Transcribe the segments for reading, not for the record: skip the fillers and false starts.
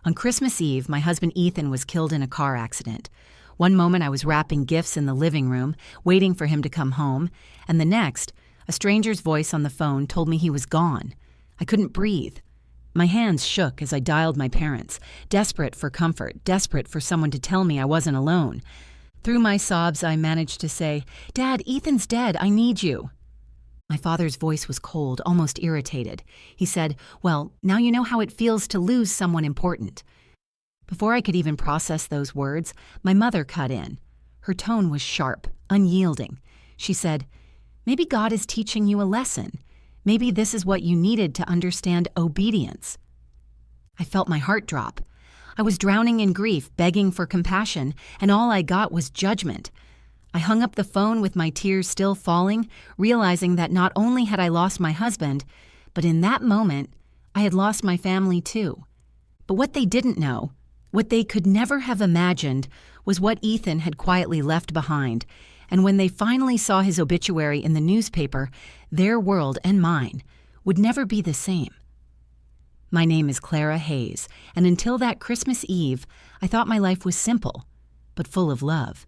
On Christmas Eve, my husband Ethan was killed in a car accident. One moment I was wrapping gifts in the living room, waiting for him to come home, and the next, a stranger's voice on the phone told me he was gone. I couldn't breathe. My hands shook as I dialed my parents, desperate for comfort, desperate for someone to tell me I wasn't alone. Through my sobs, I managed to say, "Dad, Ethan's dead. I need you." My father's voice was cold, almost irritated. He said, "Well, now you know how it feels to lose someone important." Before I could even process those words, my mother cut in. Her tone was sharp, unyielding. She said, "Maybe God is teaching you a lesson. Maybe this is what you needed to understand obedience." I felt my heart drop. I was drowning in grief, begging for compassion, and all I got was judgment. I hung up the phone with my tears still falling, realizing that not only had I lost my husband, but in that moment, I had lost my family too. But what they didn't know, what they could never have imagined, was what Ethan had quietly left behind. And when they finally saw his obituary in the newspaper, their world and mine would never be the same. My name is Clara Hayes, and until that Christmas Eve, I thought my life was simple, but full of love.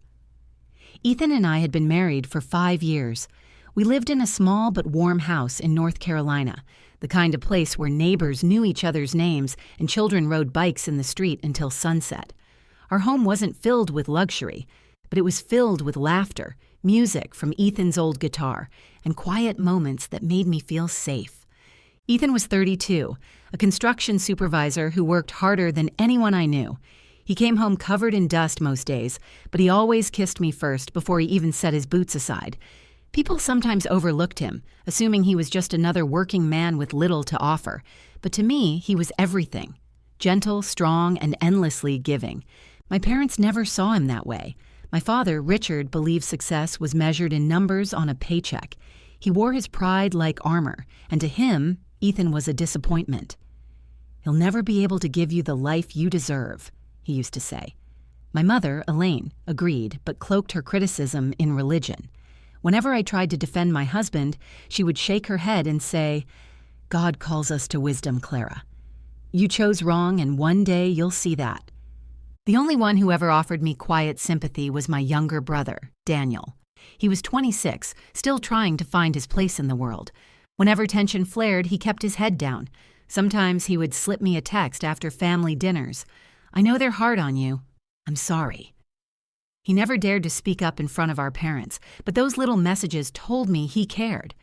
Ethan and I had been married for 5 years. We lived in a small but warm house in North Carolina, the kind of place where neighbors knew each other's names and children rode bikes in the street until sunset. Our home wasn't filled with luxury, but it was filled with laughter, music from Ethan's old guitar, and quiet moments that made me feel safe. Ethan was 32, a construction supervisor who worked harder than anyone I knew. He came home covered in dust most days, but he always kissed me first before he even set his boots aside. People sometimes overlooked him, assuming he was just another working man with little to offer. But to me, he was everything. Gentle, strong, and endlessly giving. My parents never saw him that way. My father, Richard, believed success was measured in numbers on a paycheck. He wore his pride like armor, and to him, Ethan was a disappointment. "He'll never be able to give you the life you deserve," he used to say. My mother, Elaine, agreed, but cloaked her criticism in religion. Whenever I tried to defend my husband, she would shake her head and say, "God calls us to wisdom, Clara. You chose wrong, and one day you'll see that." The only one who ever offered me quiet sympathy was my younger brother, Daniel. He was 26, still trying to find his place in the world. Whenever tension flared, he kept his head down. Sometimes he would slip me a text after family dinners. "I know they're hard on you. I'm sorry." He never dared to speak up in front of our parents, but those little messages told me he cared.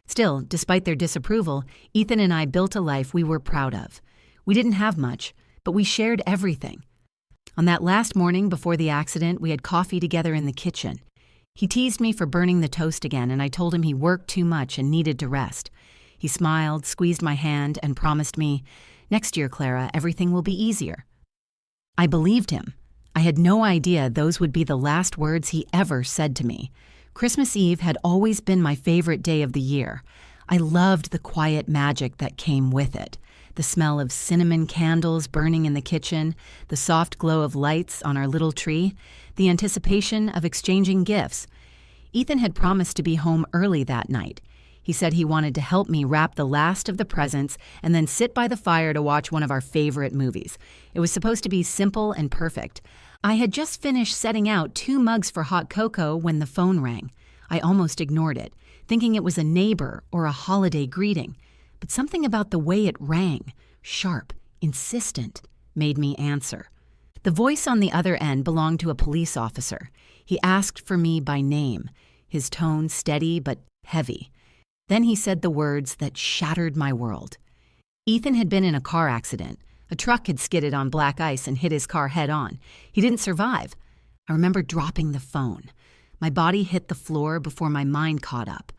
Still, despite their disapproval, Ethan and I built a life we were proud of. We didn't have much, but we shared everything. On that last morning before the accident, we had coffee together in the kitchen. He teased me for burning the toast again, and I told him he worked too much and needed to rest. He smiled, squeezed my hand, and promised me, "Next year, Clara, everything will be easier." I believed him. I had no idea those would be the last words he ever said to me. Christmas Eve had always been my favorite day of the year. I loved the quiet magic that came with it. The smell of cinnamon candles burning in the kitchen, the soft glow of lights on our little tree, the anticipation of exchanging gifts. Ethan had promised to be home early that night. He said he wanted to help me wrap the last of the presents and then sit by the fire to watch one of our favorite movies. It was supposed to be simple and perfect. I had just finished setting out 2 mugs for hot cocoa when the phone rang. I almost ignored it, thinking it was a neighbor or a holiday greeting. But something about the way it rang, sharp, insistent, made me answer. The voice on the other end belonged to a police officer. He asked for me by name, his tone steady but heavy. Then he said the words that shattered my world. Ethan had been in a car accident. A truck had skidded on black ice and hit his car head-on. He didn't survive. I remember dropping the phone. My body hit the floor before my mind caught up.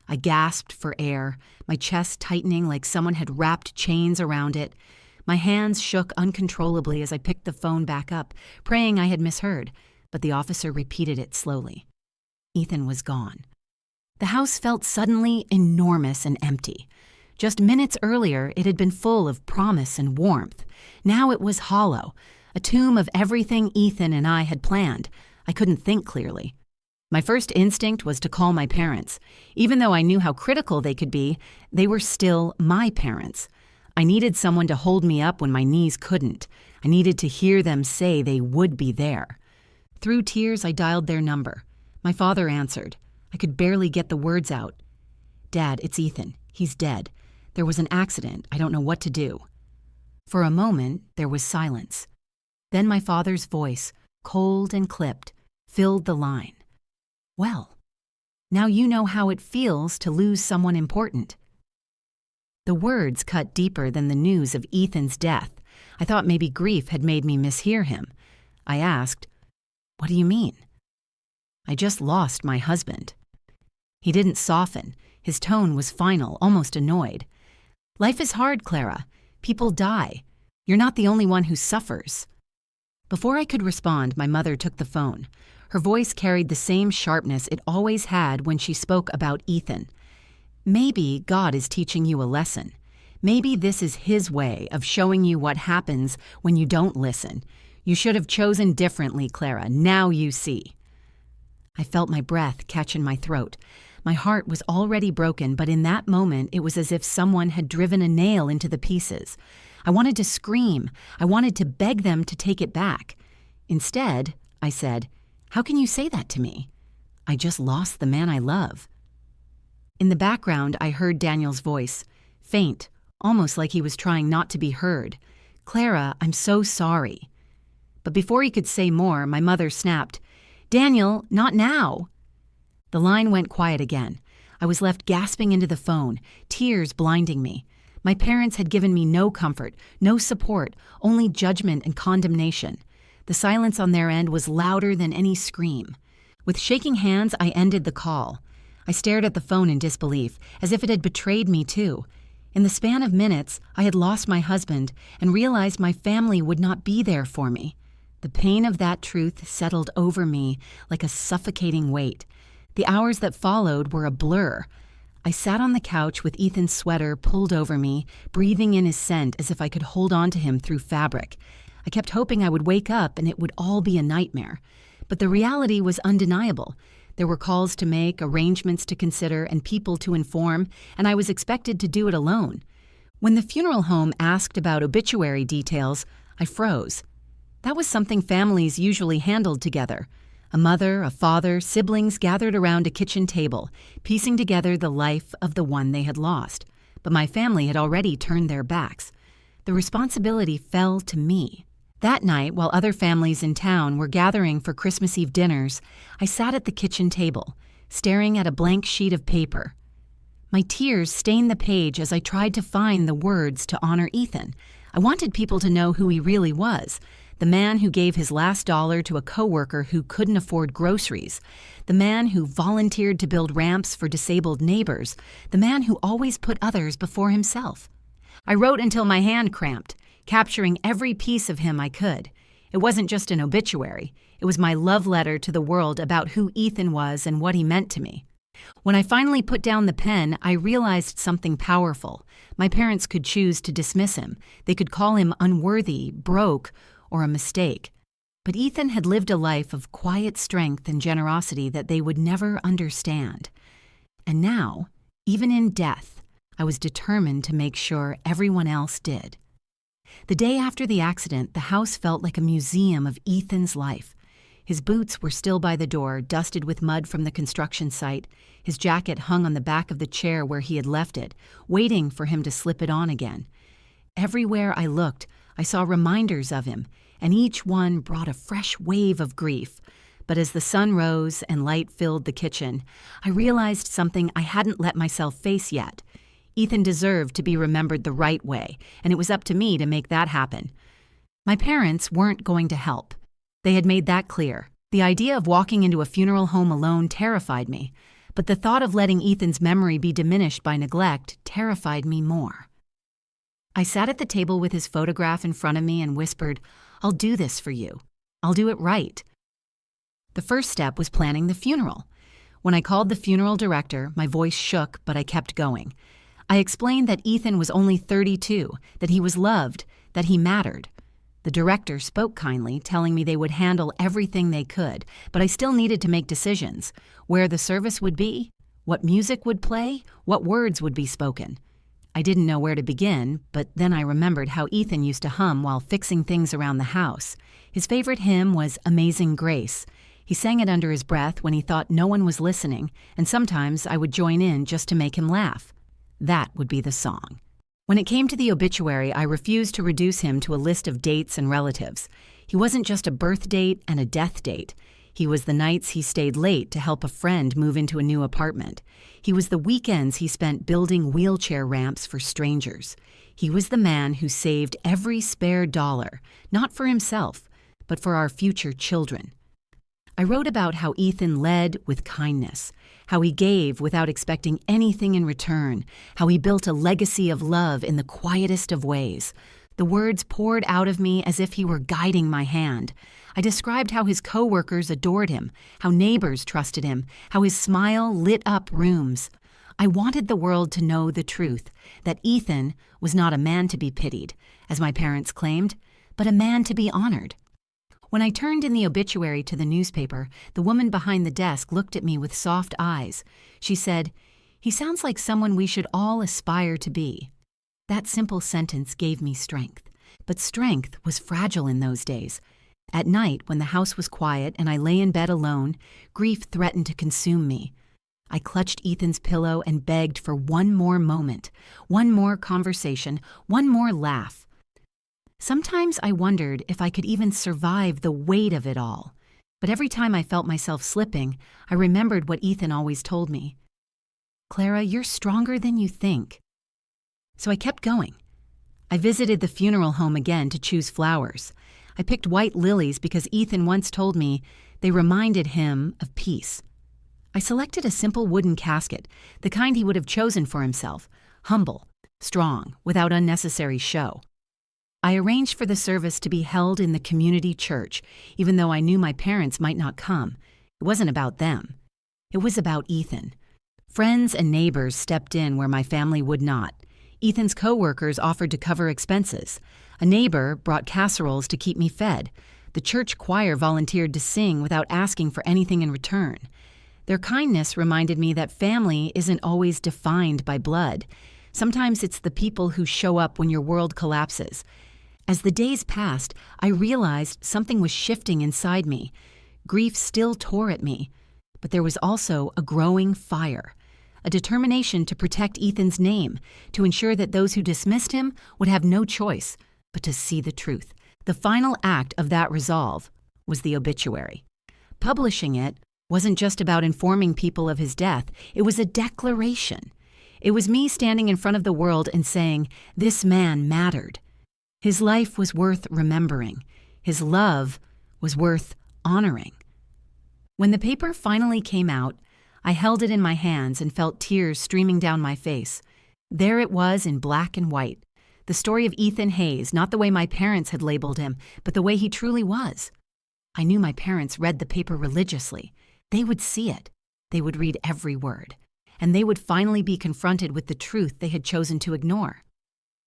I gasped for air, my chest tightening like someone had wrapped chains around it. My hands shook uncontrollably as I picked the phone back up, praying I had misheard, but the officer repeated it slowly. Ethan was gone. The house felt suddenly enormous and empty. Just minutes earlier, it had been full of promise and warmth. Now it was hollow, a tomb of everything Ethan and I had planned. I couldn't think clearly. My first instinct was to call my parents. Even though I knew how critical they could be, they were still my parents. I needed someone to hold me up when my knees couldn't. I needed to hear them say they would be there. Through tears, I dialed their number. My father answered. I could barely get the words out. "Dad, it's Ethan. He's dead. There was an accident. I don't know what to do." For a moment, there was silence. Then my father's voice, cold and clipped, filled the line. "Well, now you know how it feels to lose someone important." The words cut deeper than the news of Ethan's death. I thought maybe grief had made me mishear him. I asked, "What do you mean?" "I just lost my husband." He didn't soften. His tone was final, almost annoyed. "Life is hard, Clara. People die. You're not the only one who suffers." Before I could respond, my mother took the phone. Her voice carried the same sharpness it always had when she spoke about Ethan. "Maybe God is teaching you a lesson. Maybe this is His way of showing you what happens when you don't listen. You should have chosen differently, Clara. Now you see." I felt my breath catch in my throat. My heart was already broken, but in that moment it was as if someone had driven a nail into the pieces. I wanted to scream. I wanted to beg them to take it back. Instead, I said, "How can you say that to me? I just lost the man I love." In the background, I heard Daniel's voice, faint, almost like he was trying not to be heard. "Clara, I'm so sorry." But before he could say more, my mother snapped, "Daniel, not now." The line went quiet again. I was left gasping into the phone, tears blinding me. My parents had given me no comfort, no support, only judgment and condemnation. The silence on their end was louder than any scream. With shaking hands, I ended the call. I stared at the phone in disbelief, as if it had betrayed me too. In the span of minutes, I had lost my husband and realized my family would not be there for me. The pain of that truth settled over me like a suffocating weight. The hours that followed were a blur. I sat on the couch with Ethan's sweater pulled over me, breathing in his scent as if I could hold on to him through fabric. I kept hoping I would wake up and it would all be a nightmare. But the reality was undeniable. There were calls to make, arrangements to consider, and people to inform, and I was expected to do it alone. When the funeral home asked about obituary details, I froze. That was something families usually handled together. A mother, a father, siblings gathered around a kitchen table, piecing together the life of the one they had lost. But my family had already turned their backs. The responsibility fell to me. That night, while other families in town were gathering for Christmas Eve dinners, I sat at the kitchen table, staring at a blank sheet of paper. My tears stained the page as I tried to find the words to honor Ethan. I wanted people to know who he really was. The man who gave his last dollar to a coworker who couldn't afford groceries. The man who volunteered to build ramps for disabled neighbors. The man who always put others before himself. I wrote until my hand cramped, capturing every piece of him I could. It wasn't just an obituary. It was my love letter to the world about who Ethan was and what he meant to me. When I finally put down the pen, I realized something powerful. My parents could choose to dismiss him. They could call him unworthy, broke, or a mistake. But Ethan had lived a life of quiet strength and generosity that they would never understand. And now, even in death, I was determined to make sure everyone else did. The day after the accident, the house felt like a museum of Ethan's life. His boots were still by the door, dusted with mud from the construction site. His jacket hung on the back of the chair where he had left it, waiting for him to slip it on again. Everywhere I looked, I saw reminders of him, and each one brought a fresh wave of grief. But as the sun rose and light filled the kitchen, I realized something I hadn't let myself face yet. Ethan deserved to be remembered the right way, and it was up to me to make that happen. My parents weren't going to help. They had made that clear. The idea of walking into a funeral home alone terrified me, but the thought of letting Ethan's memory be diminished by neglect terrified me more. I sat at the table with his photograph in front of me and whispered, "I'll do this for you. I'll do it right." The first step was planning the funeral. When I called the funeral director, my voice shook, but I kept going. I explained that Ethan was only 32, that he was loved, that he mattered. The director spoke kindly, telling me they would handle everything they could, but I still needed to make decisions. Where the service would be, what music would play, what words would be spoken. I didn't know where to begin, but then I remembered how Ethan used to hum while fixing things around the house. His favorite hymn was Amazing Grace. He sang it under his breath when he thought no one was listening, and sometimes I would join in just to make him laugh. That would be the song. When it came to the obituary, I refused to reduce him to a list of dates and relatives. He wasn't just a birth date and a death date. He was the nights he stayed late to help a friend move into a new apartment. He was the weekends he spent building wheelchair ramps for strangers. He was the man who saved every spare dollar, not for himself, but for our future children. I wrote about how Ethan led with kindness, how he gave without expecting anything in return, how he built a legacy of love in the quietest of ways. The words poured out of me as if he were guiding my hand. I described how his co-workers adored him, how neighbors trusted him, how his smile lit up rooms. I wanted the world to know the truth, that Ethan was not a man to be pitied, as my parents claimed, but a man to be honored. When I turned in the obituary to the newspaper, the woman behind the desk looked at me with soft eyes. She said, "He sounds like someone we should all aspire to be." That simple sentence gave me strength. But strength was fragile in those days. At night, when the house was quiet and I lay in bed alone, grief threatened to consume me. I clutched Ethan's pillow and begged for one more moment, one more conversation, one more laugh. Sometimes I wondered if I could even survive the weight of it all. But every time I felt myself slipping, I remembered what Ethan always told me. "Clara, you're stronger than you think." So I kept going. I visited the funeral home again to choose flowers. I picked white lilies because Ethan once told me they reminded him of peace. I selected a simple wooden casket, the kind he would have chosen for himself, humble, strong, without unnecessary show. I arranged for the service to be held in the community church, even though I knew my parents might not come. It wasn't about them. It was about Ethan. Friends and neighbors stepped in where my family would not. Ethan's co-workers offered to cover expenses. A neighbor brought casseroles to keep me fed. The church choir volunteered to sing without asking for anything in return. Their kindness reminded me that family isn't always defined by blood. Sometimes it's the people who show up when your world collapses. As the days passed, I realized something was shifting inside me. Grief still tore at me, but there was also a growing fire. A determination to protect Ethan's name, to ensure that those who dismissed him would have no choice but to see the truth. The final act of that resolve was the obituary. Publishing it wasn't just about informing people of his death, it was a declaration. It was me standing in front of the world and saying, this man mattered. His life was worth remembering. His love was worth honoring. When the paper finally came out, I held it in my hands and felt tears streaming down my face. There it was in black and white. The story of Ethan Hayes, not the way my parents had labeled him, but the way he truly was. I knew my parents read the paper religiously. They would see it. They would read every word. And they would finally be confronted with the truth they had chosen to ignore.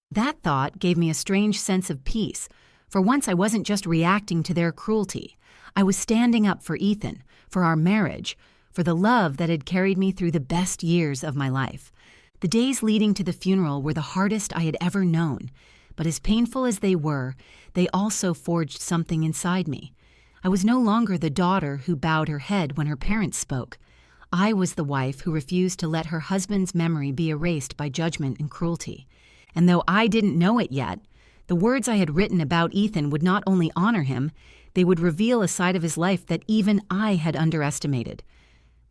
That thought gave me a strange sense of peace. For once, I wasn't just reacting to their cruelty. I was standing up for Ethan, for our marriage, for the love that had carried me through the best years of my life. The days leading to the funeral were the hardest I had ever known, but as painful as they were, they also forged something inside me. I was no longer the daughter who bowed her head when her parents spoke. I was the wife who refused to let her husband's memory be erased by judgment and cruelty. And though I didn't know it yet, the words I had written about Ethan would not only honor him, they would reveal a side of his life that even I had underestimated.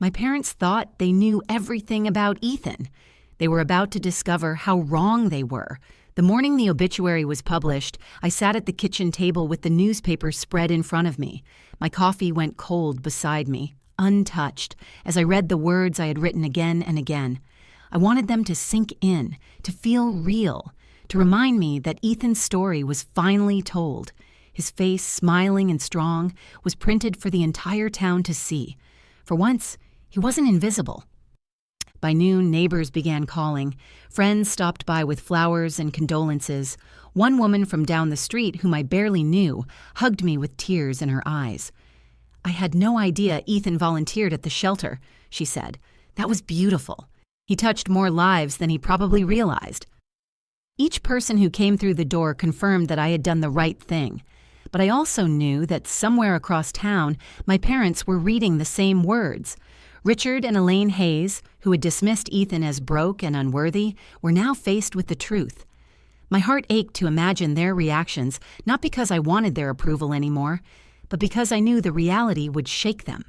My parents thought they knew everything about Ethan. They were about to discover how wrong they were. The morning the obituary was published, I sat at the kitchen table with the newspaper spread in front of me. My coffee went cold beside me, untouched, as I read the words I had written again and again. I wanted them to sink in, to feel real, to remind me that Ethan's story was finally told. His face, smiling and strong, was printed for the entire town to see. For once, he wasn't invisible. By noon, neighbors began calling. Friends stopped by with flowers and condolences. One woman from down the street, whom I barely knew, hugged me with tears in her eyes. "I had no idea Ethan volunteered at the shelter," she said. "That was beautiful. He touched more lives than he probably realized." Each person who came through the door confirmed that I had done the right thing. But I also knew that somewhere across town, my parents were reading the same words. Richard and Elaine Hayes, who had dismissed Ethan as broke and unworthy, were now faced with the truth. My heart ached to imagine their reactions, not because I wanted their approval anymore, but because I knew the reality would shake them.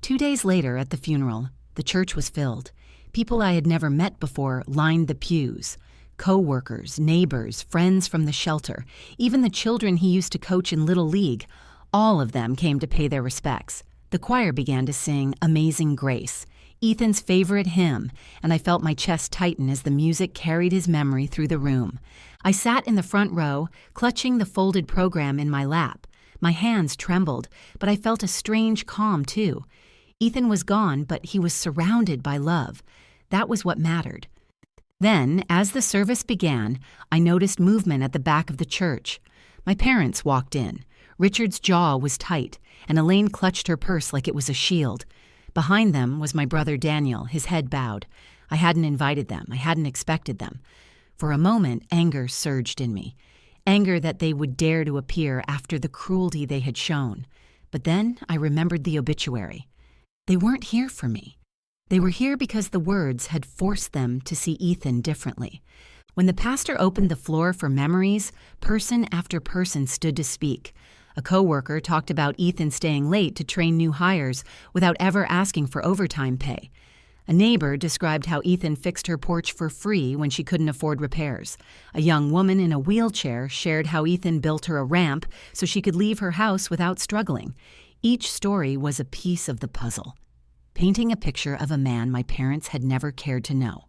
2 days later, at the funeral, the church was filled. People I had never met before lined the pews. Co-workers, neighbors, friends from the shelter, even the children he used to coach in Little League, all of them came to pay their respects. The choir began to sing Amazing Grace, Ethan's favorite hymn, and I felt my chest tighten as the music carried his memory through the room. I sat in the front row, clutching the folded program in my lap. My hands trembled, but I felt a strange calm too. Ethan was gone, but he was surrounded by love. That was what mattered. Then, as the service began, I noticed movement at the back of the church. My parents walked in. Richard's jaw was tight, and Elaine clutched her purse like it was a shield. Behind them was my brother Daniel, his head bowed. I hadn't invited them. I hadn't expected them. For a moment, anger surged in me. Anger that they would dare to appear after the cruelty they had shown. But then I remembered the obituary. They weren't here for me. They were here because the words had forced them to see Ethan differently. When the pastor opened the floor for memories, person after person stood to speak. A coworker talked about Ethan staying late to train new hires without ever asking for overtime pay. A neighbor described how Ethan fixed her porch for free when she couldn't afford repairs. A young woman in a wheelchair shared how Ethan built her a ramp so she could leave her house without struggling. Each story was a piece of the puzzle, painting a picture of a man my parents had never cared to know.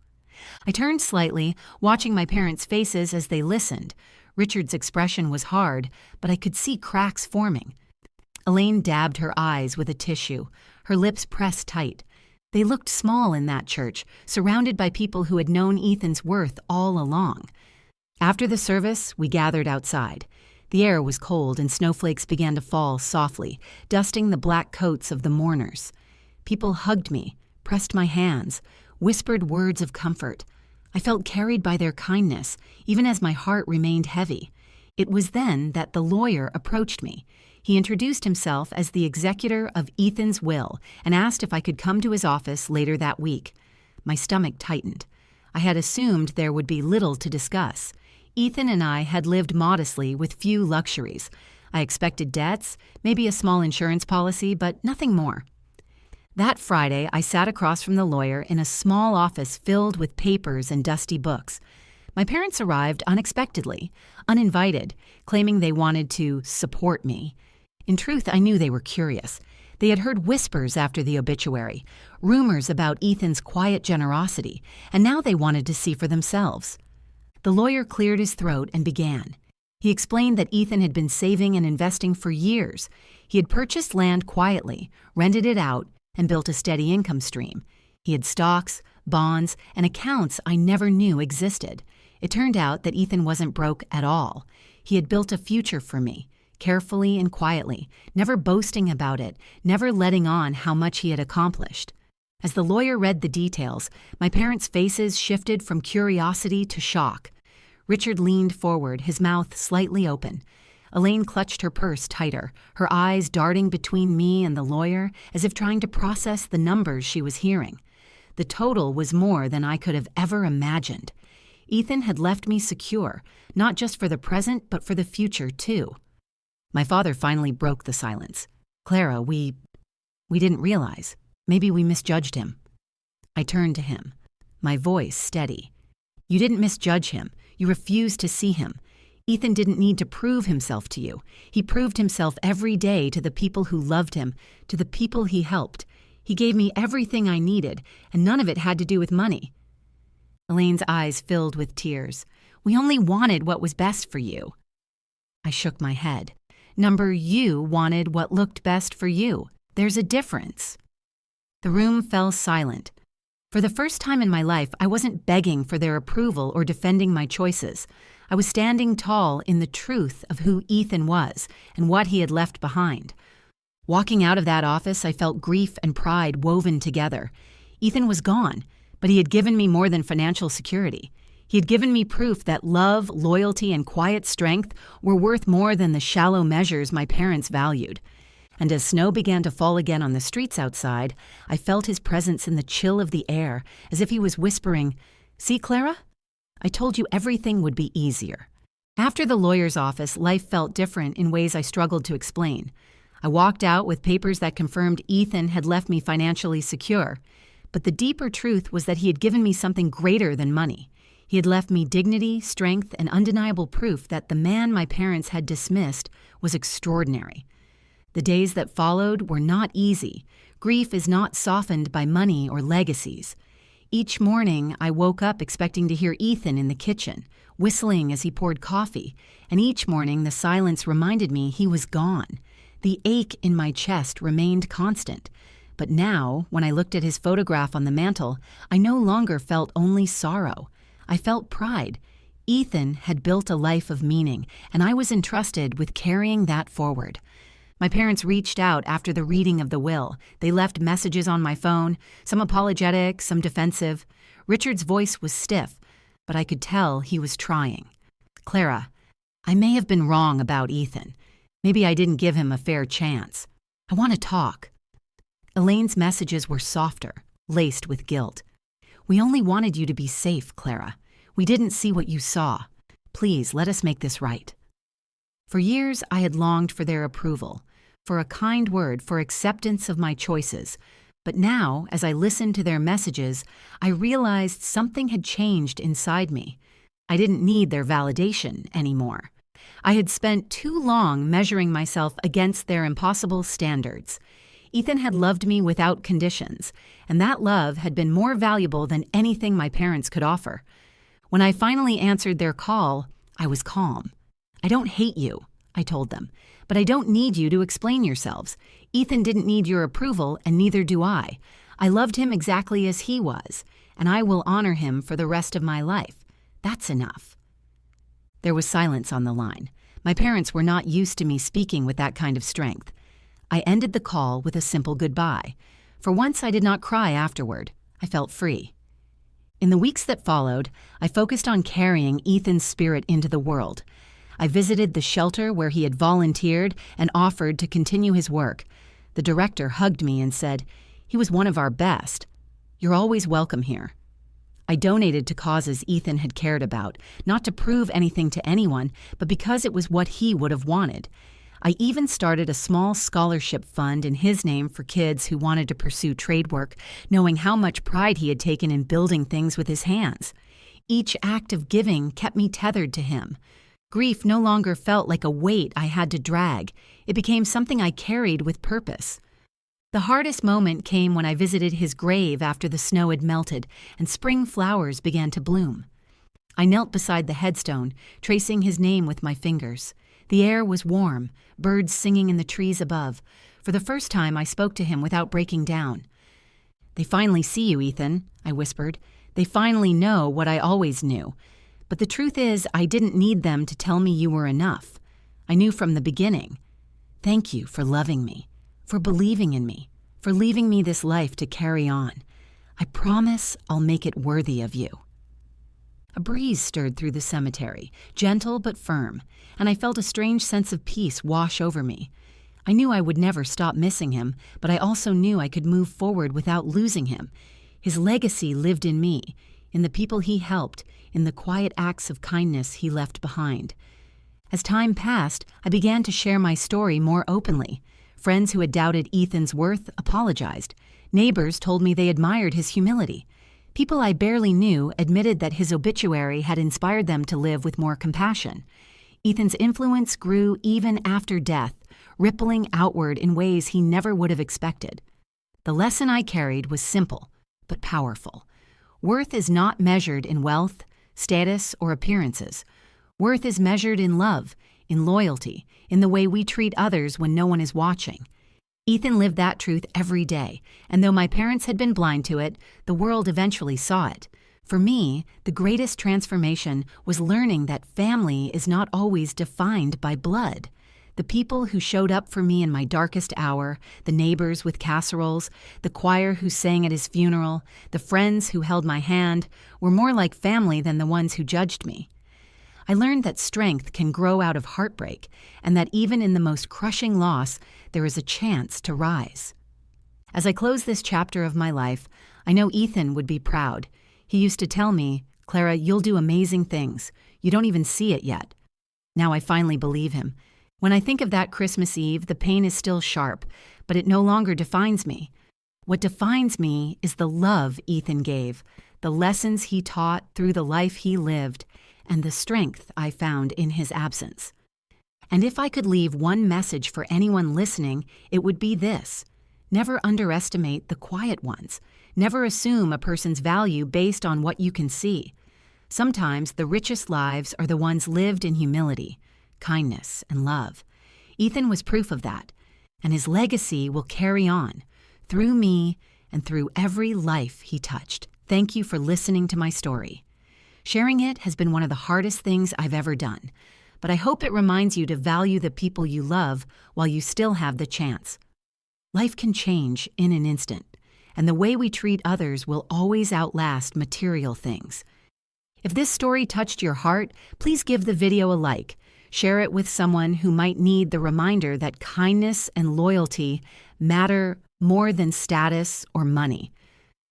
I turned slightly, watching my parents' faces as they listened. Richard's expression was hard, but I could see cracks forming. Elaine dabbed her eyes with a tissue, her lips pressed tight. They looked small in that church, surrounded by people who had known Ethan's worth all along. After the service, we gathered outside. The air was cold and snowflakes began to fall softly, dusting the black coats of the mourners. People hugged me, pressed my hands, whispered words of comfort. I felt carried by their kindness, even as my heart remained heavy. It was then that the lawyer approached me. He introduced himself as the executor of Ethan's will and asked if I could come to his office later that week. My stomach tightened. I had assumed there would be little to discuss. Ethan and I had lived modestly with few luxuries. I expected debts, maybe a small insurance policy, but nothing more. That Friday, I sat across from the lawyer in a small office filled with papers and dusty books. My parents arrived unexpectedly, uninvited, claiming they wanted to support me. In truth, I knew they were curious. They had heard whispers after the obituary, rumors about Ethan's quiet generosity, and now they wanted to see for themselves. The lawyer cleared his throat and began. He explained that Ethan had been saving and investing for years. He had purchased land quietly, rented it out, and built a steady income stream. He had stocks, bonds, and accounts I never knew existed. It turned out that Ethan wasn't broke at all. He had built a future for me, carefully and quietly, never boasting about it, never letting on how much he had accomplished. As the lawyer read the details, my parents' faces shifted from curiosity to shock. Richard leaned forward, his mouth slightly open. Elaine clutched her purse tighter, her eyes darting between me and the lawyer as if trying to process the numbers she was hearing. The total was more than I could have ever imagined. Ethan had left me secure, not just for the present, but for the future, too. My father finally broke the silence. "Clara, we didn't realize. Maybe we misjudged him." I turned to him, my voice steady. "You didn't misjudge him. You refused to see him. Ethan didn't need to prove himself to you. He proved himself every day to the people who loved him, to the people he helped. He gave me everything I needed, and none of it had to do with money." Elaine's eyes filled with tears. "We only wanted what was best for you." I shook my head. You wanted what looked best for you. There's a difference." The room fell silent. For the first time in my life, I wasn't begging for their approval or defending my choices. I was standing tall in the truth of who Ethan was and what he had left behind. Walking out of that office, I felt grief and pride woven together. Ethan was gone, but he had given me more than financial security. He had given me proof that love, loyalty, and quiet strength were worth more than the shallow measures my parents valued. And as snow began to fall again on the streets outside, I felt his presence in the chill of the air, as if he was whispering, "See, Clara? I told you everything would be easier." After the lawyer's office, life felt different in ways I struggled to explain. I walked out with papers that confirmed Ethan had left me financially secure. But the deeper truth was that he had given me something greater than money. He had left me dignity, strength, and undeniable proof that the man my parents had dismissed was extraordinary. The days that followed were not easy. Grief is not softened by money or legacies. Each morning, I woke up expecting to hear Ethan in the kitchen, whistling as he poured coffee, and each morning the silence reminded me he was gone. The ache in my chest remained constant. But now, when I looked at his photograph on the mantel, I no longer felt only sorrow. I felt pride. Ethan had built a life of meaning, and I was entrusted with carrying that forward. My parents reached out after the reading of the will. They left messages on my phone, some apologetic, some defensive. Richard's voice was stiff, but I could tell he was trying. "Clara, I may have been wrong about Ethan. Maybe I didn't give him a fair chance. I want to talk." Elaine's messages were softer, laced with guilt. "We only wanted you to be safe, Clara. We didn't see what you saw. Please, let us make this right." For years, I had longed for their approval, for a kind word, for acceptance of my choices. But now, as I listened to their messages, I realized something had changed inside me. I didn't need their validation anymore. I had spent too long measuring myself against their impossible standards. Ethan had loved me without conditions, and that love had been more valuable than anything my parents could offer. When I finally answered their call, I was calm. "I don't hate you," I told them, "but I don't need you to explain yourselves. Ethan didn't need your approval, and neither do I. I loved him exactly as he was, and I will honor him for the rest of my life. That's enough." There was silence on the line. My parents were not used to me speaking with that kind of strength. I ended the call with a simple goodbye. For once, I did not cry afterward. I felt free. In the weeks that followed, I focused on carrying Ethan's spirit into the world. I visited the shelter where he had volunteered and offered to continue his work. The director hugged me and said, "He was one of our best. You're always welcome here." I donated to causes Ethan had cared about, not to prove anything to anyone, but because it was what he would have wanted. I even started a small scholarship fund in his name for kids who wanted to pursue trade work, knowing how much pride he had taken in building things with his hands. Each act of giving kept me tethered to him. Grief no longer felt like a weight I had to drag. It became something I carried with purpose. The hardest moment came when I visited his grave after the snow had melted and spring flowers began to bloom. I knelt beside the headstone, tracing his name with my fingers. The air was warm, birds singing in the trees above. For the first time, I spoke to him without breaking down. "They finally see you, Ethan," I whispered. "They finally know what I always knew. But the truth is, I didn't need them to tell me you were enough. I knew from the beginning. Thank you for loving me, for believing in me, for leaving me this life to carry on. I promise I'll make it worthy of you." A breeze stirred through the cemetery, gentle but firm, and I felt a strange sense of peace wash over me. I knew I would never stop missing him, but I also knew I could move forward without losing him. His legacy lived in me, in the people he helped, in the quiet acts of kindness he left behind. As time passed, I began to share my story more openly. Friends who had doubted Ethan's worth apologized. Neighbors told me they admired his humility. People I barely knew admitted that his obituary had inspired them to live with more compassion. Ethan's influence grew even after death, rippling outward in ways he never would have expected. The lesson I carried was simple, but powerful. Worth is not measured in wealth, status, or appearances. Worth is measured in love, in loyalty, in the way we treat others when no one is watching. Ethan lived that truth every day, and though my parents had been blind to it, the world eventually saw it. For me, the greatest transformation was learning that family is not always defined by blood, The people who showed up for me in my darkest hour, the neighbors with casseroles, the choir who sang at his funeral, the friends who held my hand, were more like family than the ones who judged me. I learned that strength can grow out of heartbreak, and that even in the most crushing loss, there is a chance to rise. As I close this chapter of my life, I know Ethan would be proud. He used to tell me, "Clara, you'll do amazing things. You don't even see it yet." Now I finally believe him. When I think of that Christmas Eve, the pain is still sharp, but it no longer defines me. What defines me is the love Ethan gave, the lessons he taught through the life he lived, and the strength I found in his absence. And if I could leave one message for anyone listening, it would be this: never underestimate the quiet ones. Never assume a person's value based on what you can see. Sometimes the richest lives are the ones lived in humility, kindness, and love. Ethan was proof of that, and his legacy will carry on through me and through every life he touched. Thank you for listening to my story. Sharing it has been one of the hardest things I've ever done, but I hope it reminds you to value the people you love while you still have the chance. Life can change in an instant, and the way we treat others will always outlast material things. If this story touched your heart, please give the video a like. Share it with someone who might need the reminder that kindness and loyalty matter more than status or money.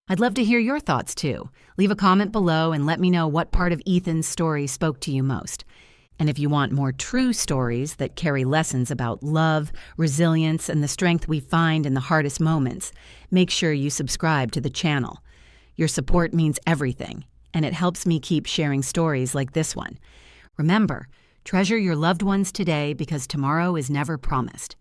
I'd love to hear your thoughts too. Leave a comment below and let me know what part of Ethan's story spoke to you most. And if you want more true stories that carry lessons about love, resilience, and the strength we find in the hardest moments, make sure you subscribe to the channel. Your support means everything, and it helps me keep sharing stories like this one. Remember, treasure your loved ones today because tomorrow is never promised.